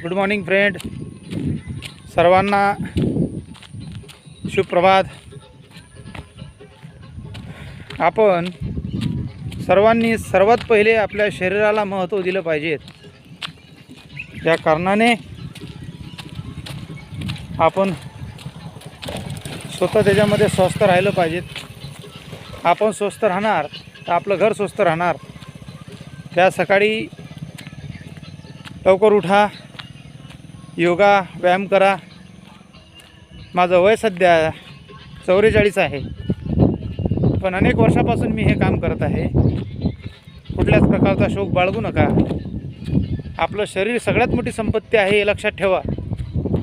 Good morning friend, सर्वांना सुप्रभात। आपण सर्वांनी सर्वात पहिले आपल्या शरीराला महत्त्व दिलं पाहिजे। त्या कारणाने आपण स्वतः त्याच्यामध्ये स्वस्थ राहिलं पाहिजेत। आपण स्वस्थ राहणार तर आपलं घर स्वस्थ राहणार। त्या सकाळी लवकर उठा, योगा व्यायाम करा। माझं वय सध्या 44 आहे, पण अनेक वर्षापासून मी हे काम करत आहे। कुठल्याच प्रकारचा शौक बाळगू नका। आपलं शरीर सगळ्यात मोठी संपत्ती आहे, हे लक्षात ठेवा।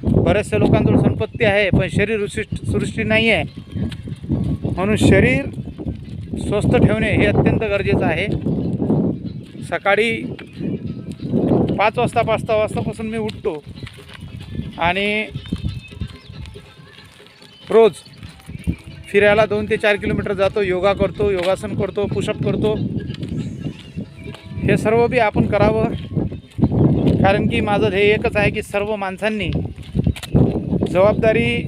बऱ्याचशा लोकांजवळ संपत्ती आहे पण शरीर सृष्टी नाही आहे, म्हणून शरीर स्वस्थ ठेवणे हे अत्यंत गरजेचं आहे। सकाळी 5 वाजतापासून मी उठतो आणि रोज फिरायला 2 ते 4 किलोमीटर जातो, योगा करतो, योगासन करतो, पुशअप करतो। हे सर्व बी आपण करावं, कारण की माझं ध्येय एकच आहे की सर्व माणसांनी जबाबदारी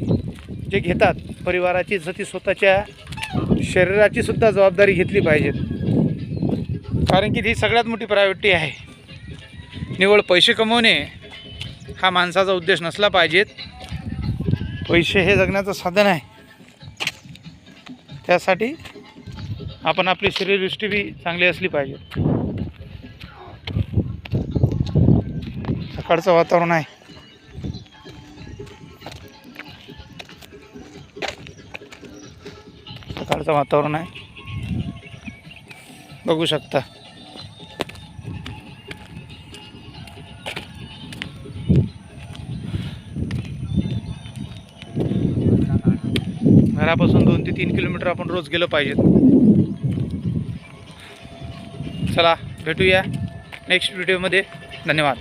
जे घेतात परिवाराची, ती स्वतःच्या शरीराची सुद्धा जबाबदारी घेतली पाहिजे, कारण की ती सगळ्यात मोठी प्रायोरिटी आहे। निव्वळ पैसे कमवणे हा माणसाचा उद्देश नसला पाहिजे। पैसे हे जगण्याचं साधन आहे, त्यासाठी आपण आपली शरीरदृष्टी बी चांगली असली पाहिजे। सकाळचं वातावरण आहे, सकाळचं वातावरण आहे, बघू शकता। घरापासून 2 ते 3 किलोमीटर आपण रोज गेलं पाहिजे। चला भेटूया नेक्स्ट व्हिडिओमध्ये। धन्यवाद।